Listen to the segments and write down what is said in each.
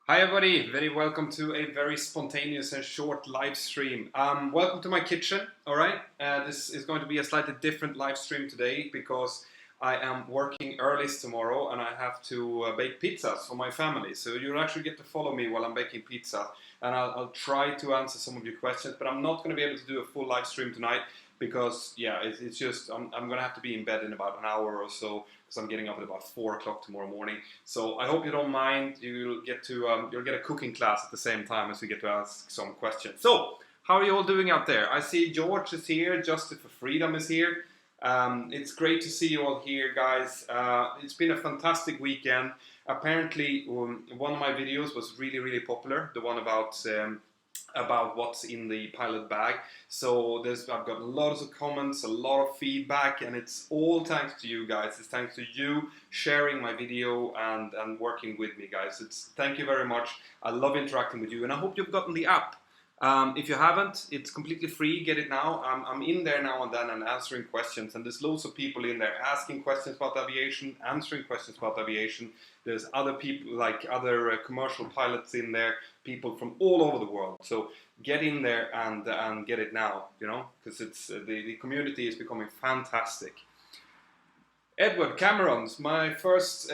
Hi everybody, very welcome to a very spontaneous and short live stream. Welcome to my kitchen, alright? This is going to be a slightly different live stream today because I am working early tomorrow and I have to bake pizzas for my family. So you'll actually get to follow me while I'm baking pizza, and I'll try to answer some of your questions, but I'm not going to be able to do a full live stream tonight because, yeah, it's just, I'm going to have to be in bed in about an hour or so because I'm getting up at about 4 o'clock tomorrow morning. So I hope you don't mind. You'll get a cooking class at the same time as we get to ask some questions. So how are you all doing out there? I see George is here. Justice for Freedom is here. It's great to see you all here, guys. It's been a fantastic weekend. Apparently, one of my videos was really popular. The one about what's in the pilot bag. So I've got lots of comments, a lot of feedback, and it's all thanks to you guys. It's thanks to you sharing my video and working with me, guys. Thank you very much. I love interacting with you, and I hope you've gotten the app. If you haven't, it's completely free. Get it now. I'm in there now and then and answering questions, and there's loads of people in there asking questions about aviation, answering questions about aviation. There's other people, like other commercial pilots in there, people from all over the world. So get in there and get it now, because it's the community is becoming fantastic. Edward Cameron's my first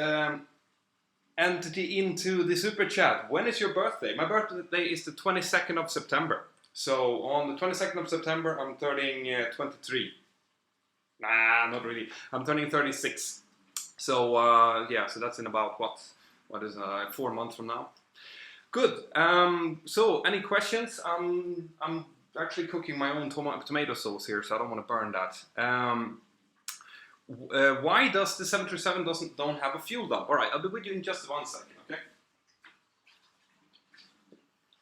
entity into the super chat. When is your birthday? My birthday is the 22nd of September. So on the 22nd of September, I'm turning 23. Nah, not really. I'm turning 36. So yeah, so that's in about what is 4 months from now. Good. So any questions? I'm actually cooking my own tomato sauce here, so I don't want to burn that. Why does the 737 don't have a fuel dump? All right, I'll be with you in just 1 second, okay?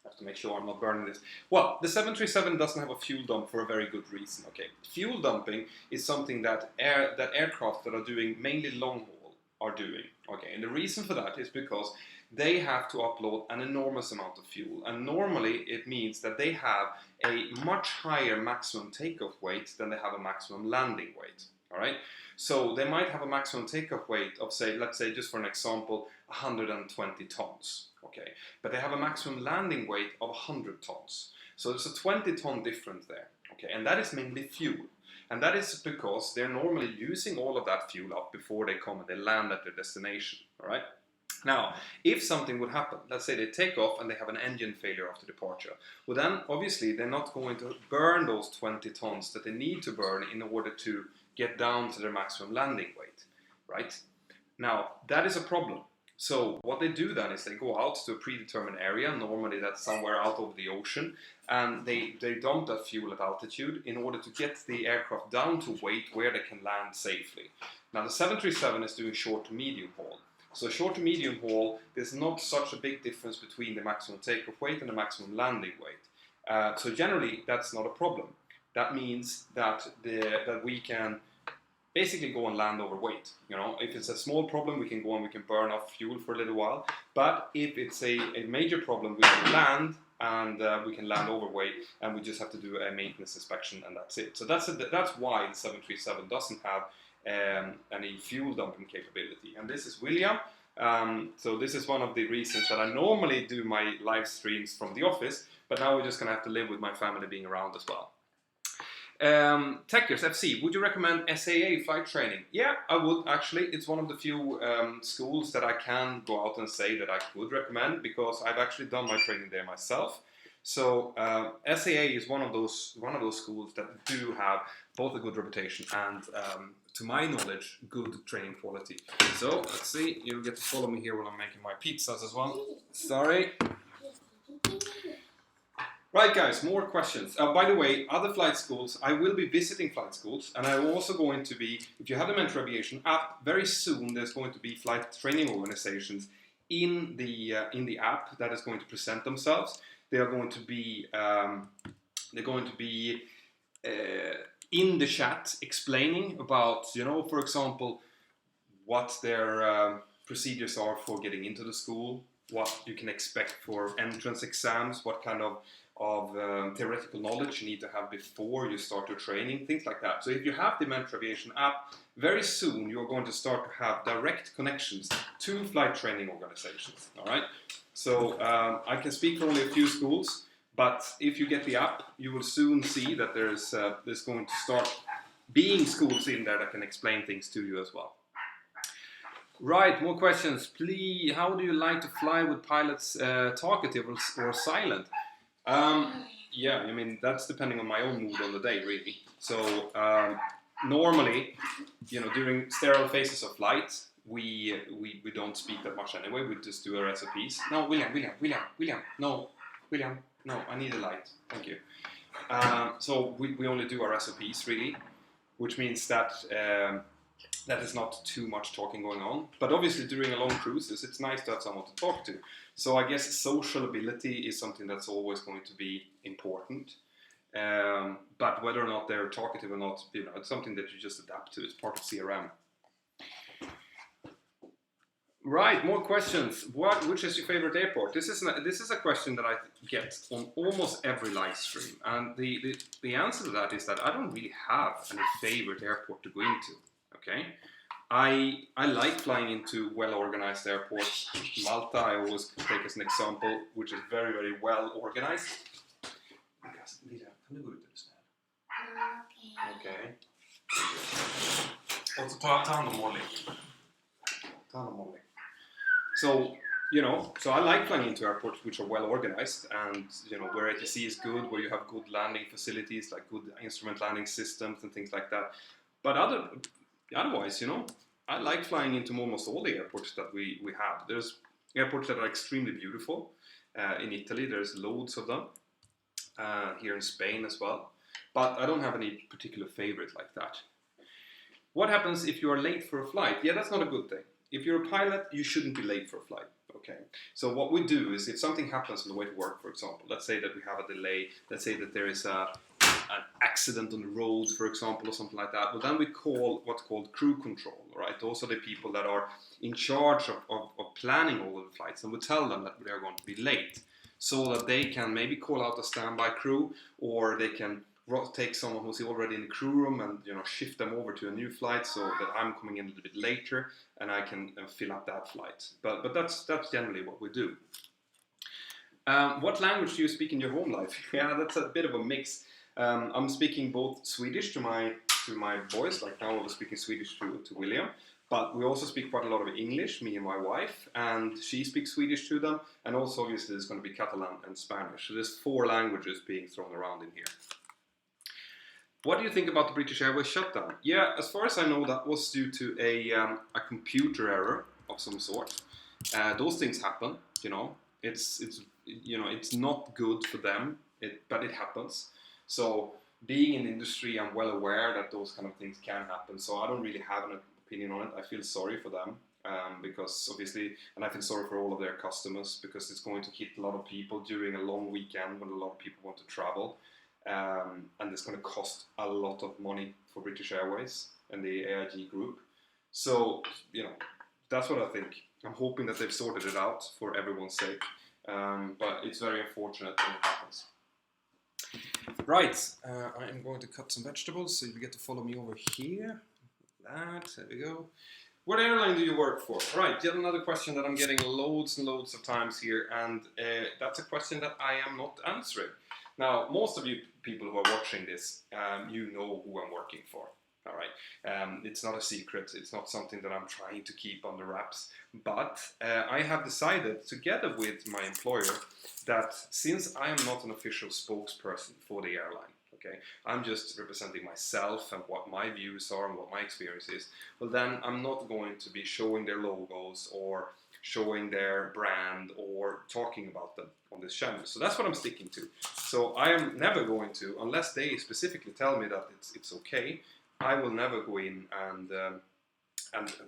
I have to make sure I'm not burning this. Well, the 737 doesn't have a fuel dump for a very good reason, okay? Fuel dumping is something that aircraft that are doing mainly long haul are doing, okay? And the reason for that is because they have to upload an enormous amount of fuel, and normally it means that they have a much higher maximum takeoff weight than they have a maximum landing weight. All right, so they might have a maximum takeoff weight of, say, let's say, just for an example, 120 tons. Okay, but they have a maximum landing weight of 100 tons. So there's a 20-ton difference there. Okay, and that is mainly fuel. And that is because they're normally using all of that fuel up before they come and they land at their destination. All right. Now, if something would happen, let's say they take off and they have an engine failure after departure, well then, obviously, they're not going to burn those 20 tons that they need to burn in order to get down to their maximum landing weight, right? Now, that is a problem. So what they do then is they go out to a predetermined area, normally that's somewhere out over the ocean, and they dump that fuel at altitude in order to get the aircraft down to weight where they can land safely. Now, the 737 is doing short to medium haul. So short to medium haul, there's not such a big difference between the maximum takeoff weight and the maximum landing weight. So generally, that's not a problem. That means that we can basically go and land overweight. If it's a small problem, we can go and we can burn off fuel for a little while. But if it's a major problem, we can land and we can land overweight, and we just have to do a maintenance inspection, and that's it. So that's why the 737 doesn't have any fuel dumping capability. And this is William. So this is one of the reasons that I normally do my live streams from the office, but now we're just going to have to live with my family being around as well. Techers FC, would you recommend SAA flight training? Yeah, I would actually. It's one of the few schools that I can go out and say that I would recommend, because I've actually done my training there myself. So SAA is one of those schools that do have both a good reputation and, to my knowledge, good training quality. So let's see, you'll get to follow me here while I'm making my pizzas as well. Sorry. Right, guys, more questions. By the way, other flight schools, I will be visiting flight schools, and I'm also going to be, if you have the Mentour Aviation app, very soon there's going to be flight training organizations in the app that is going to present themselves. They are going to be in the chat explaining about, for example, what their procedures are for getting into the school, what you can expect for entrance exams, what kind of theoretical knowledge you need to have before you start your training, things like that. So if you have the Mentour Aviation app, very soon you're going to start to have direct connections to flight training organizations. All right. So I can speak for only a few schools, but if you get the app, you will soon see that there's going to start being schools in there that can explain things to you as well. Right, more questions. Please, how do you like to fly with pilots, talkative or silent? Yeah, I mean, that's depending on my own mood on the day, really. So normally, during sterile phases of flight, we don't speak that much anyway. We just do our SOPs. No, William, no, William, no, I need a light. Thank you. So we only do our SOPs, really, which means that that is not too much talking going on. But obviously during a long cruises, it's nice to have someone to talk to. So I guess social ability is something that's always going to be important. But whether or not they're talkative or not, it's something that you just adapt to. It's part of CRM. Right, more questions. Which is your favorite airport? This is a question that I get on almost every live stream, and the answer to that is that I don't really have any favorite airport to go into. Okay, I like flying into well-organized airports. Malta, I always take as an example, which is very, very well organized. Okay. Och så ta hand om Molly. So, so I like flying into airports which are well organized and, where ATC is good, where you have good landing facilities, like good instrument landing systems and things like that. But otherwise, I like flying into almost all the airports that we have. There's airports that are extremely beautiful. In Italy, there's loads of them. Here in Spain as well. But I don't have any particular favorite like that. What happens if you are late for a flight? Yeah, that's not a good thing. If you're a pilot, you shouldn't be late for a flight. Okay. So what we do is if something happens on the way to work, for example, let's say that we have a delay, let's say that there is an accident on the road, for example, or something like that, well, then we call what's called crew control, right? Those are the people that are in charge of planning all of the flights, and we tell them that they're going to be late so that they can maybe call out a standby crew, or they can take someone who's already in the crew room and shift them over to a new flight so that I'm coming in a little bit later and I can fill up that flight. But that's generally what we do. What language do you speak in your home life? Yeah, that's a bit of a mix. I'm speaking both Swedish to my boys, like now I was speaking Swedish to William, but we also speak quite a lot of English, me and my wife, and she speaks Swedish to them, and also obviously there's going to be Catalan and Spanish. So there's 4 languages being thrown around in here. What do you think about the British Airways shutdown? Yeah, as far as I know, that was due to a computer error of some sort. Those things happen, It's not good for them, but it happens. So being in the industry, I'm well aware that those kind of things can happen. So I don't really have an opinion on it. I feel sorry for them because obviously, and I feel sorry for all of their customers because it's going to hit a lot of people during a long weekend when a lot of people want to travel. And it's going to cost a lot of money for British Airways and the AIG group. So, that's what I think. I'm hoping that they've sorted it out for everyone's sake. But it's very unfortunate when it happens. Right, I am going to cut some vegetables, so you get to follow me over here. There we go. What airline do you work for? Right, yet another question that I'm getting loads and loads of times here, and that's a question that I am not answering. Now, most of you people who are watching this, you know who I'm working for, all right? It's not a secret, it's not something that I'm trying to keep under wraps, but I have decided, together with my employer, that since I am not an official spokesperson for the airline, okay, I'm just representing myself and what my views are and what my experience is, well then I'm not going to be showing their logos or showing their brand or talking about them on this channel. So that's what I'm sticking to. So I am never going to, unless they specifically tell me that it's okay, I will never go in and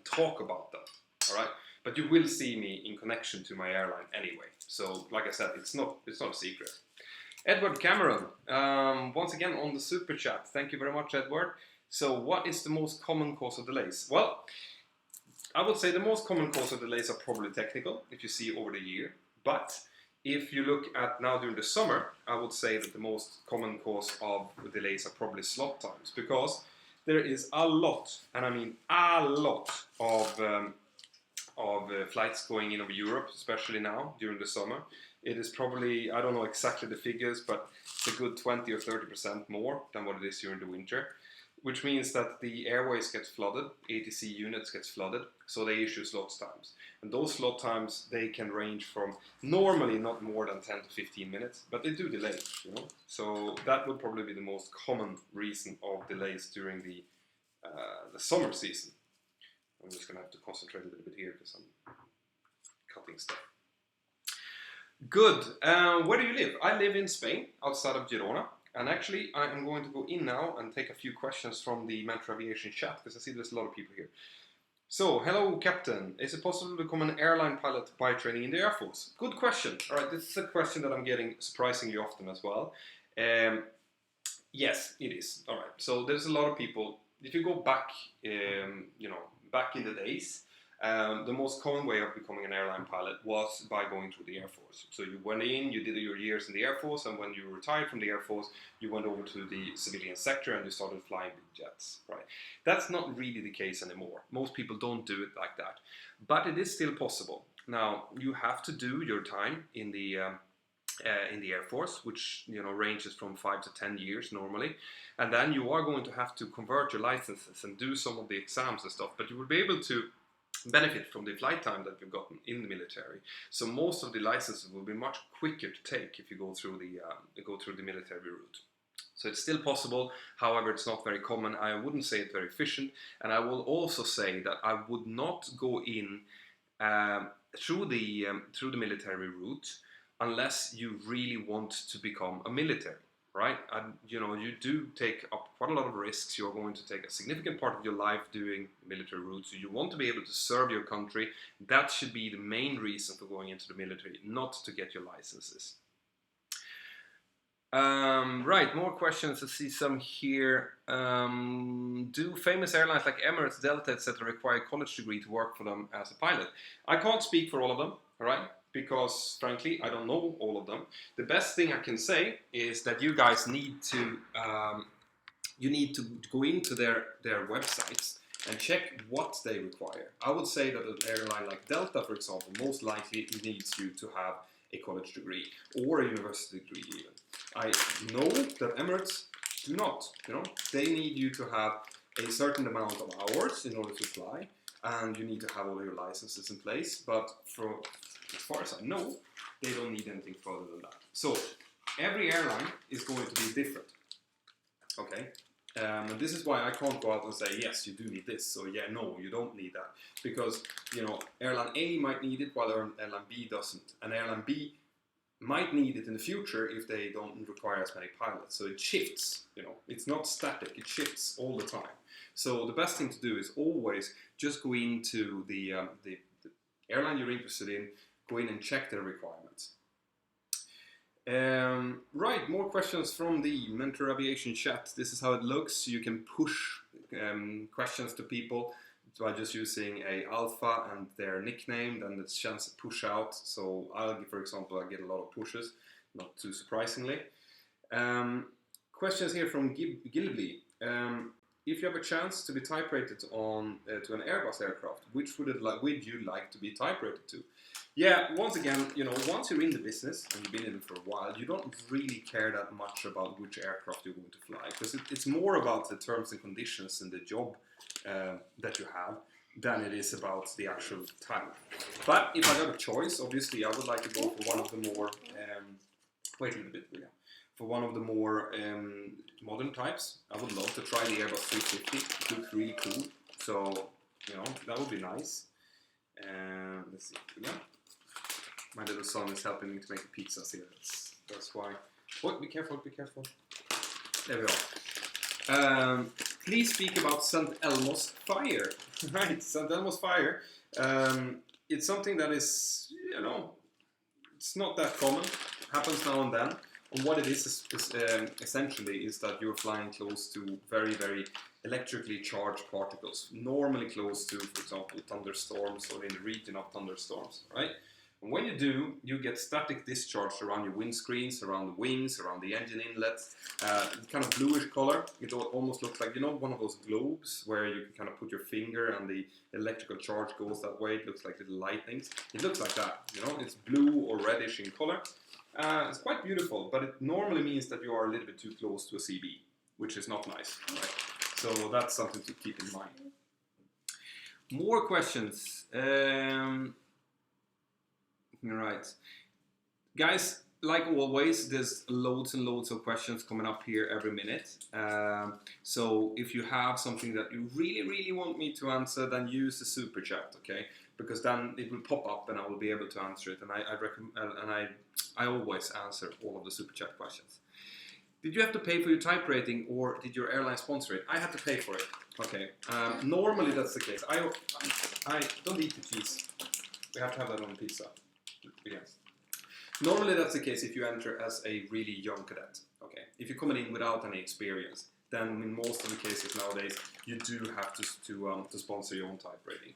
talk about them, all right? But you will see me in connection to my airline anyway. So like I said, it's not a secret. Edward Cameron, once again on the super chat. Thank you very much, Edward. So what is the most common cause of delays? Well, I would say the most common cause of delays are probably technical, if you see over the year. But If you look at now during the summer, I would say that the most common cause of delays are probably slot times, because there is a lot, and I mean a lot, of flights going in over Europe, especially now during the summer. It is probably, I don't know exactly the figures, but it's a good 20 or 30% more than what it is during the winter, which means that the airways get flooded, ATC units get flooded, so they issue slot times. And those slot times, they can range from normally not more than 10 to 15 minutes, but they do delay, you know. So that would probably be the most common reason of delays during the summer season. I'm just gonna have to concentrate a little bit here because I'm cutting stuff. Good. Where do you live? I live in Spain, outside of Girona. And actually, I am going to go in now and take a few questions from the Mentour Aviation chat, because I see there's a lot of people here. So, hello, Captain. Is it possible to become an airline pilot by training in the Air Force? Good question. All right, this is a question that I'm getting surprisingly often as well. Yes, it is. All right. So, there's a lot of people. If you go back, back in the days, the most common way of becoming an airline pilot was by going through the Air Force. So you went in, you did your years in the Air Force, and when you retired from the Air Force, you went over to the civilian sector and you started flying big jets, right? That's not really the case anymore. Most people don't do it like that, but it is still possible. Now, you have to do your time in the Air Force, which ranges from 5 to 10 years normally, and then you are going to have to convert your licenses and do some of the exams and stuff, but you will be able to benefit from the flight time that you've gotten in the military. So most of the licenses will be much quicker to take if you go through the military route. So it's still possible, however it's not very common. I wouldn't say it's very efficient, and I will also say that I would not go in through the military route unless you really want to become a military, right? And you do take up quite a lot of risks. You're going to take a significant part of your life doing military route, so you want to be able to serve your country. That should be the main reason for going into the military, not to get your licenses. Right, more questions. I see some here. Do famous airlines like Emirates, Delta, etc. require a college degree to work for them as a pilot? I can't speak for all of them, all right? Because frankly, I don't know all of them. The best thing I can say is that you guys need to go into their websites and check what they require. I would say that an airline like Delta, for example, most likely needs you to have a college degree or a university degree even. I know that Emirates do not. They need you to have a certain amount of hours in order to fly, and you need to have all your licenses in place. But as far as I know, they don't need anything further than that. So every airline is going to be different. Okay, and this is why I can't go out and say yes, you do need this. So yeah, no, you don't need that, because airline A might need it while airline B doesn't, and airline B might need it in the future if they don't require as many pilots. So it shifts. It's not static. It shifts all the time. So the best thing to do is always just go into the airline you're interested in. Go in and check their requirements. Right, more questions from the Mentour Aviation chat. This is how it looks. You can push questions to people by just using a alpha and their nickname. Then it's chance to push out. So for example, I get a lot of pushes, not too surprisingly. Questions here from Gilby. If you have a chance to be type rated on to an Airbus aircraft, which would you like to be type rated to? Yeah, once again, once you're in the business and you've been in it for a while, you don't really care that much about which aircraft you're going to fly, because it's more about the terms and conditions and the job that you have than it is about the actual type. But if I got a choice, obviously I would like to go for one of the more wait a little bit, yeah. For one of the more modern types. I would love to try the Airbus 350. It looks really cool. So, that would be nice. Let's see. Yeah. My little son is helping me to make the pizzas here. That's why. Oh, be careful, be careful. There we go. Please speak about St. Elmo's fire. Right, St. Elmo's fire. It's something that is, it's not that common. It happens now and then. And what it is essentially is that you're flying close to very, very electrically charged particles, normally close to, for example, thunderstorms or in the region of thunderstorms, right? And when you do, you get static discharge around your windscreens, around the wings, around the engine inlets. Kind of bluish color. It almost looks like, you know, one of those globes where you can kind of put your finger and the electrical charge goes that way. It looks like little lightnings. It looks like that, you know. It's blue or reddish in color. It's quite beautiful, but it normally means that you are a little bit too close to a CB, which is not nice, right? So that's something to keep in mind. More questions. Right. Guys, like always, there's loads and loads of questions coming up here every minute. So if you have something that you really, really want me to answer, then use the super chat, okay? Because then it will pop up and I will be able to answer it. And I always answer all of the super chat questions. Did you have to pay for your type rating or did your airline sponsor it? I had to pay for it. Okay. Normally that's the case. I don't eat the cheese. We have to have that on pizza. Yes. Normally that's the case if you enter as a really young cadet. Okay. If you're coming in without any experience, then in most of the cases nowadays you do have to sponsor your own type rating.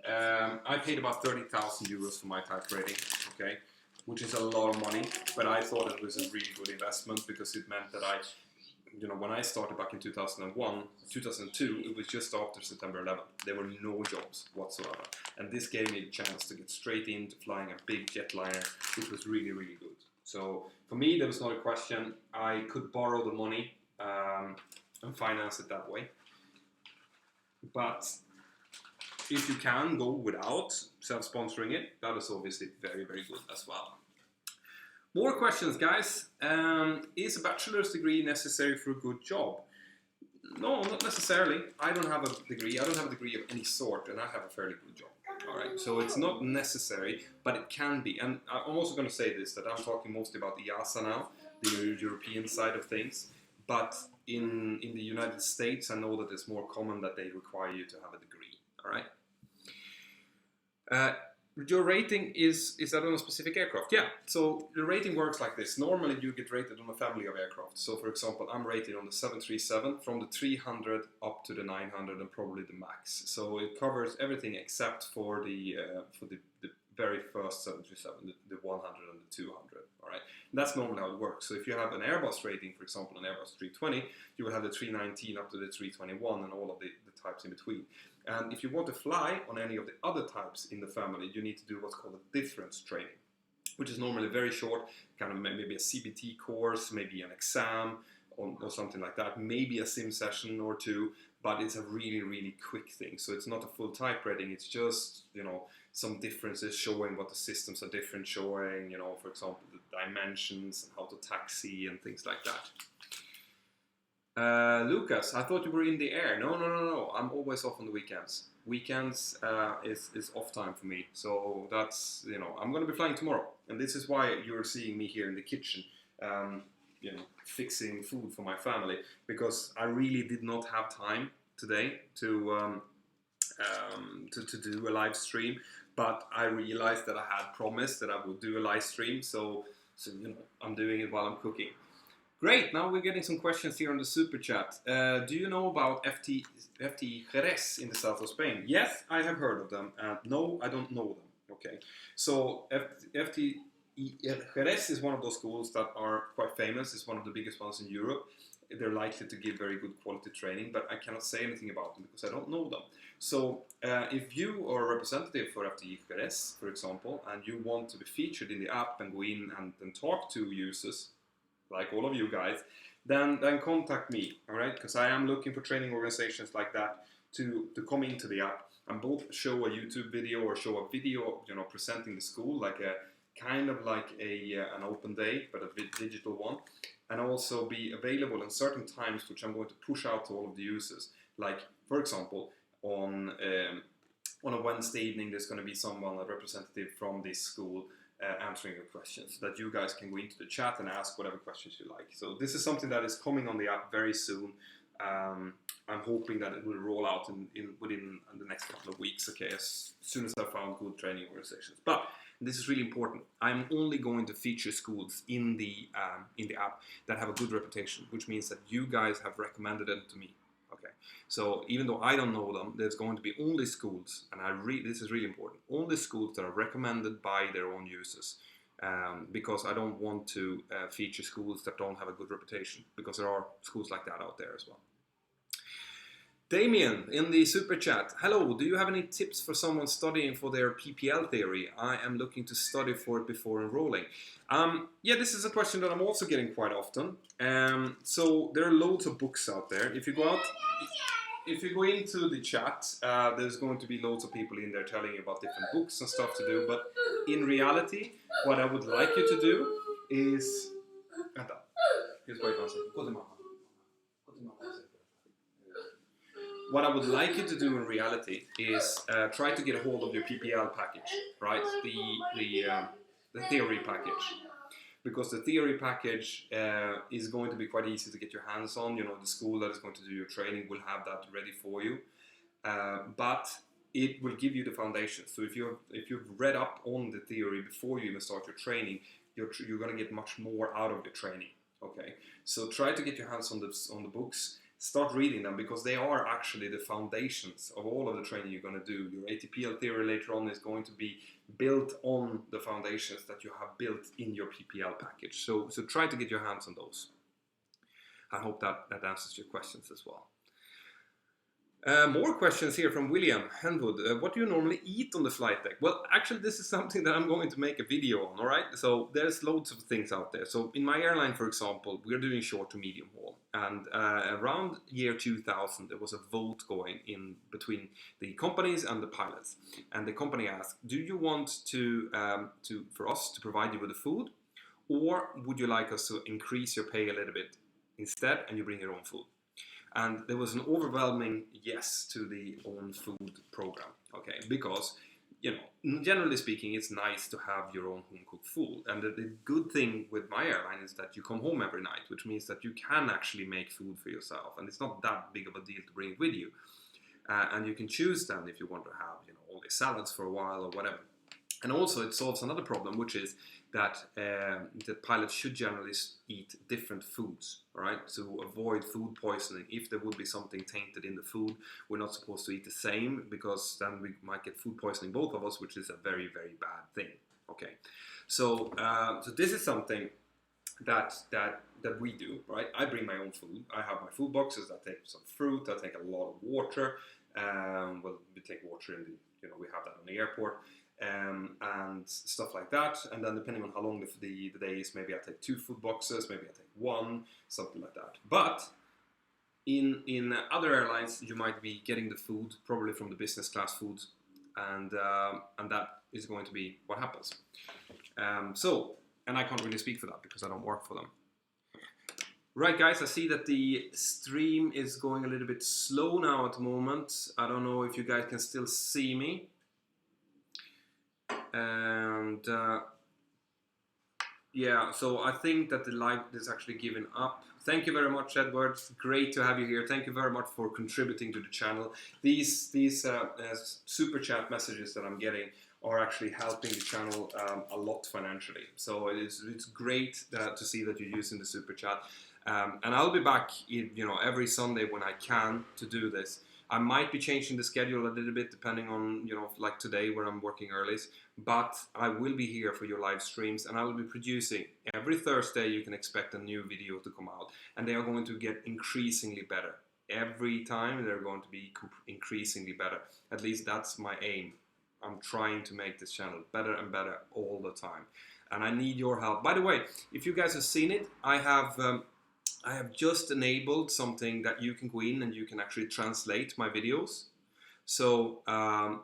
I paid about 30,000 euros for my type rating. Okay. Which is a lot of money, but I thought it was a really good investment because it meant that when I started back in 2002, it was just after September 11th. There were no jobs whatsoever. And this gave me a chance to get straight into flying a big jetliner, which was really, really good. So for me, there was not a question. I could borrow the money and finance it that way. But if you can go without self-sponsoring it, that is obviously very, very good as well. More questions, guys. Is a bachelor's degree necessary for a good job? No, not necessarily. I don't have a degree. I don't have a degree of any sort, and I have a fairly good job. All right, so it's not necessary, but it can be. And I'm also going to say this, that I'm talking mostly about the EASA now, the European side of things. But in the United States, I know that it's more common that they require you to have a degree. All right. Your rating is that on a specific aircraft? Yeah, so the rating works like this. Normally you get rated on a family of aircraft. So for example, I'm rated on the 737 from the 300 up to the 900 and probably the max. So it covers everything except for the very first 737, the 100 and the 200. All right, and that's normally how it works. So if you have an Airbus rating, for example, an Airbus 320, you will have the 319 up to the 321 and all of the types in between. And if you want to fly on any of the other types in the family, you need to do what's called a difference training, which is normally very short, kind of maybe a CBT course, maybe an exam or something like that, maybe a sim session or two, but it's a really, really quick thing. So it's not a full type rating, it's just, some differences showing what the systems are different, showing, for example, the dimensions and how to taxi and things like that. Lucas, I thought you were in the air. No. I'm always off on the weekends. Weekends is off time for me. So that's, I'm going to be flying tomorrow. And this is why you're seeing me here in the kitchen, fixing food for my family. Because I really did not have time today to do a live stream. But I realized that I had promised that I would do a live stream. So I'm doing it while I'm cooking. Great, now we're getting some questions here on the super chat. Do you know about FT Jerez in the south of Spain? Yes, I have heard of them. No, I don't know them. Okay, so FT Jerez is one of those schools that are quite famous. It's one of the biggest ones in Europe. They're likely to give very good quality training, but I cannot say anything about them because I don't know them. So if you are a representative for FT Jerez, for example, and you want to be featured in the app and go in and talk to users, like all of you guys, then contact me, all right? Because I am looking for training organizations like that to come into the app and both show a YouTube video or show a video, presenting the school, like a kind of like an open day, but a digital one, and also be available in certain times, which I'm going to push out to all of the users. Like, for example, on a Wednesday evening, there's going to be a representative from this school answering your questions, so that you guys can go into the chat and ask whatever questions you like. So this is something that is coming on the app very soon. I'm hoping that it will roll out within the next couple of weeks, okay, as soon as I found good training organizations. But this is really important. I'm only going to feature schools in the app that have a good reputation, which means that you guys have recommended them to me. Okay, so even though I don't know them, there's going to be only schools, and this is really important, only schools that are recommended by their own users. Because I don't want to feature schools that don't have a good reputation, because there are schools like that out there as well. Damien in the super chat, hello, do you have any tips for someone studying for their PPL theory? I am looking to study for it before enrolling. Yeah, this is a question that I'm also getting quite often. So there are loads of books out there. If you go into the chat, there's going to be loads of people in there telling you about different books and stuff to do. But in reality, what I would like you to do is... What I would like you to do in reality is try to get a hold of your PPL package, right? The theory package. Because the theory package is going to be quite easy to get your hands on. You know, the school that is going to do your training will have that ready for you. But it will give you the foundation. So if you've read up on the theory before you even start your training, you're going to get much more out of the training. Okay, so try to get your hands on the books. Start reading them, because they are actually the foundations of all of the training you're going to do. Your ATPL theory later on is going to be built on the foundations that you have built in your PPL package. So try to get your hands on those. I hope that answers your questions as well. More questions here from William Henwood. What do you normally eat on the flight deck? Well, actually, this is something that I'm going to make a video on, all right? So there's loads of things out there. So in my airline, for example, we're doing short to medium haul. And around year 2000, there was a vote going in between the companies and the pilots. And the company asked, do you want for us to provide you with the food? Or would you like us to increase your pay a little bit instead, and you bring your own food? And there was an overwhelming yes to the own food program, okay? Because, you know, generally speaking, it's nice to have your own home-cooked food. And the good thing with my airline is that you come home every night, which means that you can actually make food for yourself. And it's not that big of a deal to bring it with you. And you can choose then if you want to have, you know, all these salads for a while or whatever. And also it solves another problem, which is that the pilots should generally eat different foods, all right, to avoid food poisoning. If there would be something tainted in the food, we're not supposed to eat the same, because then we might get food poisoning, both of us, which is a very, very bad thing. Okay, so this is something that we do, right? I bring my own food. I have my food boxes. I take some fruit. I take a lot of water. Well, we take water in the, you know, we have that on the airport. And stuff like that, and then depending on how long the day is, maybe I take 2 food boxes, maybe I take 1, something like that. But in other airlines, you might be getting the food probably from the business class foods, and that is going to be what happens. And I can't really speak for that because I don't work for them. Right, guys, I see that the stream is going a little bit slow now at the moment. I don't know if you guys can still see me. And yeah, so I think that the live is actually given up. Thank you very much, Edward. Great to have you here. Thank you very much for contributing to the channel. These super chat messages that I'm getting are actually helping the channel a lot financially. So it's great to see that you're using the super chat. And I'll be back, every Sunday when I can to do this. I might be changing the schedule a little bit depending on, like today where I'm working early, but I will be here for your live streams, and I will be producing every Thursday. You can expect a new video to come out, and they are going to get increasingly better. Every time they're going to be increasingly better. At least that's my aim. I'm trying to make this channel better and better all the time, and I need your help. By the way, if you guys have seen it, I have just enabled something that you can go in and you can actually translate my videos. So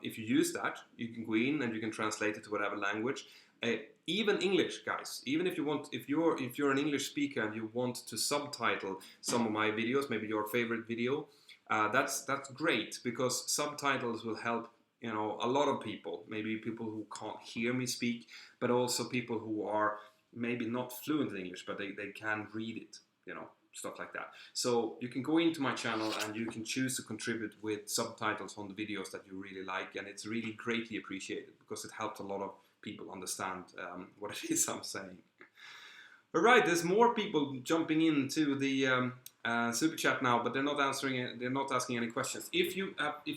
if you use that, you can go in and you can translate it to whatever language. Even English, guys. Even if you're an English speaker and you want to subtitle some of my videos, maybe your favorite video, that's great, because subtitles will help a lot of people. Maybe people who can't hear me speak, but also people who are maybe not fluent in English, but they can read it. Stuff like that. So you can go into my channel and you can choose to contribute with subtitles on the videos that you really like, and it's really greatly appreciated because it helps a lot of people understand what it is I'm saying. All right, there's more people jumping into the super chat now, but they're not answering it, they're not asking any questions. If you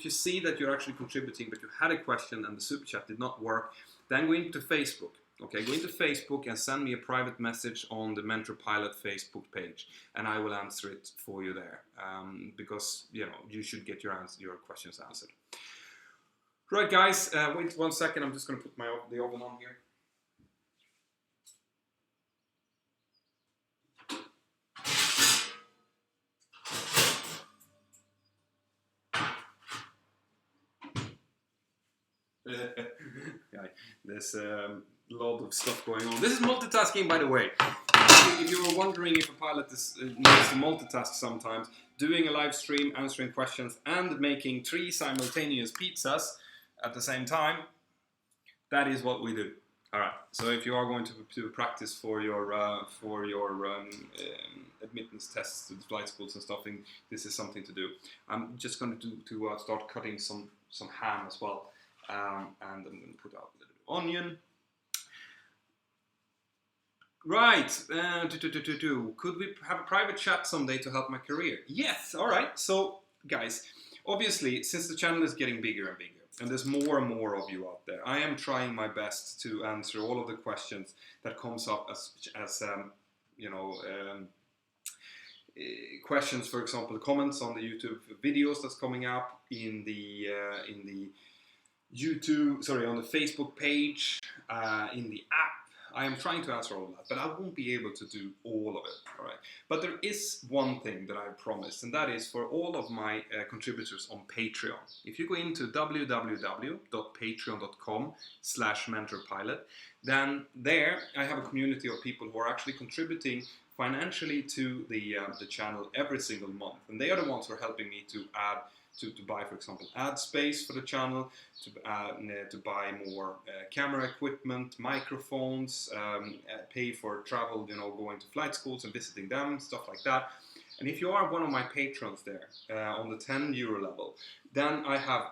see that you're actually contributing, but you had a question and the super chat did not work, then go into Facebook. Okay, go into Facebook and send me a private message on the Mentor Pilot Facebook page, and I will answer it for you there. Because you should get your questions answered. Right, guys. Wait 1 second. I'm just going to put the oven on here. There's a lot of stuff going on. This is multitasking, by the way. If you were wondering if a pilot needs to multitask sometimes, doing a live stream, answering questions, and making 3 simultaneous pizzas at the same time, that is what we do. All right. So if you are going to do practice for your admittance tests to the flight schools and stuff, this is something to do. I'm just going to start cutting some ham as well. And I'm going to put out a little bit of onion. Right. Could we have a private chat someday to help my career? Yes. All right. So, guys, obviously, since the channel is getting bigger and bigger, and there's more and more of you out there, I am trying my best to answer all of the questions that comes up as questions, for example, comments on the YouTube videos that's coming up in the on the Facebook page, in the app. I am trying to answer all of that, but I won't be able to do all of it, all right? But there is one thing that I promised, and that is for all of my contributors on Patreon. If you go into www.patreon.com/mentorpilot, then there I have a community of people who are actually contributing financially to the channel every single month, and they are the ones who are helping me to buy, for example, ad space for the channel, to buy more camera equipment, microphones, pay for travel, going to flight schools and visiting them, stuff like that. And if you are one of my patrons there on the €10 level, then I have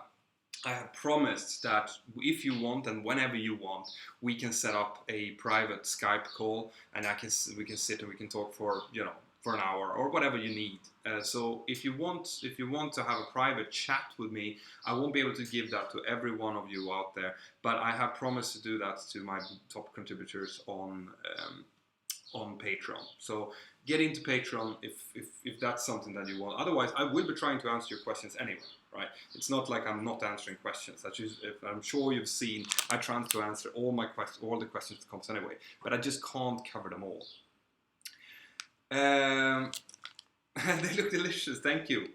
promised that if you want and whenever you want, we can set up a private Skype call, and we can sit and we can talk for an hour or whatever you need. So if you want to have a private chat with me, I won't be able to give that to every one of you out there, but I have promised to do that to my top contributors on Patreon. So get into Patreon if that's something that you want. Otherwise, I will be trying to answer your questions anyway, right? It's not like I'm not answering questions. I'm sure you've seen I try to answer all the questions that comes anyway, but I just can't cover them all. They look delicious, thank you.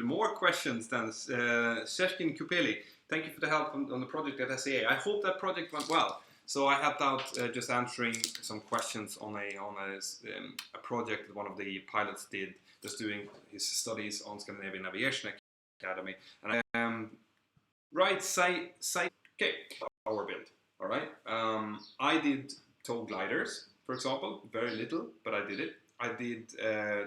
More questions then. Seshkin Kupeli, thank you for the help on the project at SAA. I hope that project went well. So I helped out just answering some questions on a project that one of the pilots did, just doing his studies on Scandinavian Aviation Academy. And okay, our build, all right. I did tow gliders, for example, very little, but I did it. I did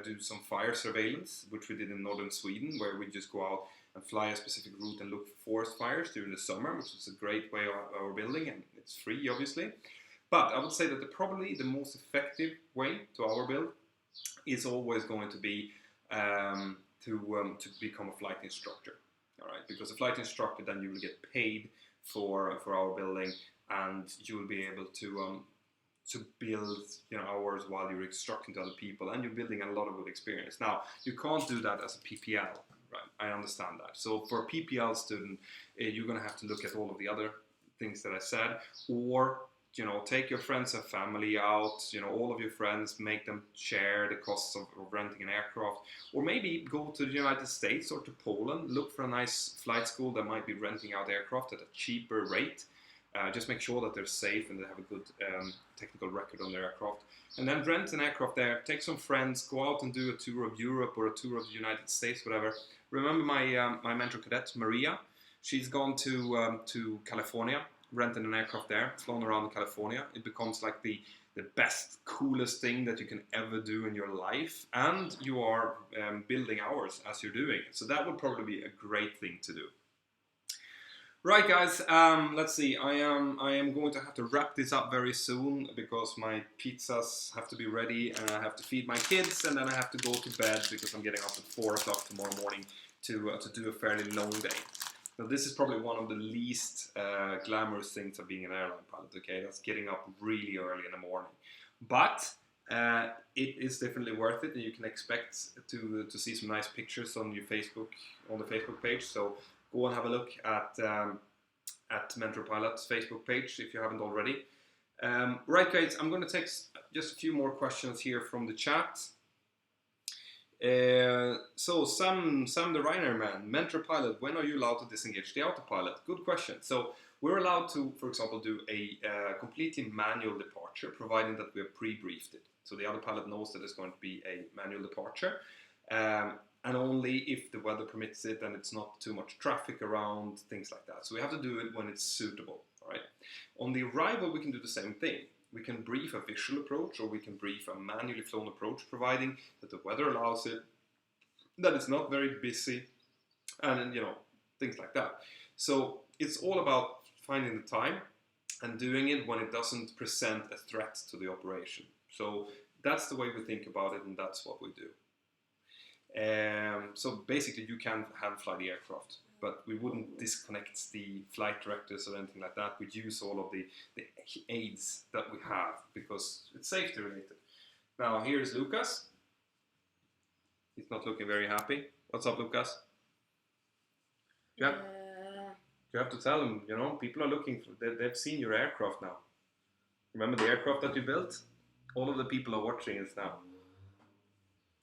do some fire surveillance, which we did in northern Sweden, where we just go out and fly a specific route and look for forest fires during the summer, which is a great way of our building, and it's free, obviously. But I would say that probably the most effective way to our build is always going to be to become a flight instructor, all right? Because a flight instructor, then you will get paid for our building, and you will be able to build hours while you're instructing to other people, and you're building a lot of good experience. Now, you can't do that as a PPL, right? I understand that. So for a PPL student, you're going to have to look at all of the other things that I said, or take your friends and family out, all of your friends, make them share the costs of renting an aircraft, or maybe go to the United States or to Poland, look for a nice flight school that might be renting out aircraft at a cheaper rate. Just make sure that they're safe and they have a good technical record on their aircraft. And then rent an aircraft there, take some friends, go out and do a tour of Europe or a tour of the United States, whatever. Remember my mentor cadet, Maria? She's gone to California, rented an aircraft there, flown around California. It becomes like the best, coolest thing that you can ever do in your life. And you are building hours as you're doing it. So that would probably be a great thing to do. Right, guys. Let's see. I am going to have to wrap this up very soon because my pizzas have to be ready, and I have to feed my kids, and then I have to go to bed because I'm getting up at 4 o'clock tomorrow morning to do a fairly long day. Now, this is probably one of the least glamorous things of being an airline pilot. Okay, that's getting up really early in the morning, but it is definitely worth it, and you can expect to see some nice pictures on the Facebook page. So go and have a look at Mentour Pilot's Facebook page if you haven't already. Right, guys, I'm going to take just a few more questions here from the chat. So Sam the Reiner man, Mentor Pilot, when are you allowed to disengage the autopilot? Good question. So we're allowed to, for example, do a completely manual departure, providing that we have pre-briefed it. So the autopilot knows that it's going to be a manual departure, and only if the weather permits it and it's not too much traffic around, things like that. So we have to do it when it's suitable. All right. On the arrival, we can do the same thing. We can brief a visual approach, or we can brief a manually flown approach, providing that the weather allows it, that it's not very busy, and things like that. So it's all about finding the time and doing it when it doesn't present a threat to the operation. So that's the way we think about it, and that's what we do. So basically, you can hand-fly the aircraft, but we wouldn't disconnect the flight directors or anything like that. We'd use all of the aids that we have because it's safety related. Now, here's Lucas. He's not looking very happy. What's up, Lucas? You have to tell them, people are looking for, they've seen your aircraft now. Remember the aircraft that you built? All of the people are watching it now.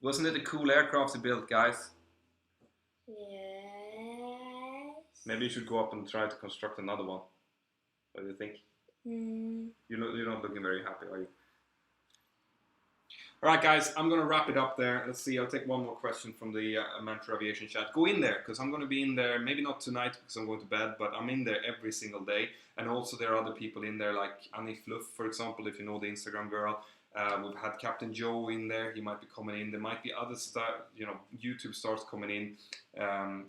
Wasn't it a cool aircraft you built, guys? Yes. Maybe you should go up and try to construct another one. What do you think? You're not looking very happy, are you? Alright, guys, I'm going to wrap it up there. Let's see, I'll take one more question from the Mentour Aviation chat. Go in there, because I'm going to be in there, maybe not tonight because I'm going to bed, but I'm in there every single day. And also there are other people in there, like Annie Fluff, for example, if you know the Instagram girl. We've had Captain Joe in there. He might be coming in. There might be other YouTube stars coming in.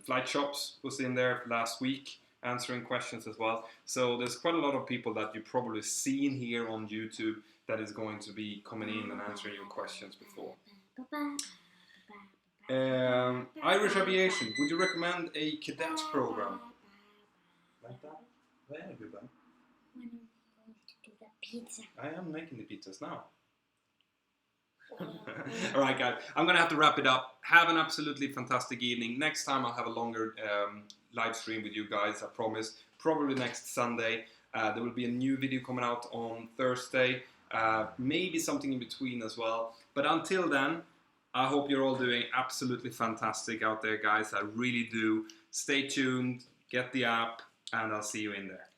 Flight Shops was in there last week answering questions as well. So there's quite a lot of people that you've probably seen here on YouTube that is going to be coming in and answering your questions before. Irish Aviation, would you recommend a cadet program? Like that? Very good one. When are we going to do the pizza? I am making the pizzas now. Alright, guys, I'm going to have to wrap it up. Have an absolutely fantastic evening. Next time I'll have a longer live stream with you guys, I promise. Probably next Sunday. There will be a new video coming out on Thursday. Maybe something in between as well. But until then, I hope you're all doing absolutely fantastic out there, guys. I really do. Stay tuned, get the app, and I'll see you in there.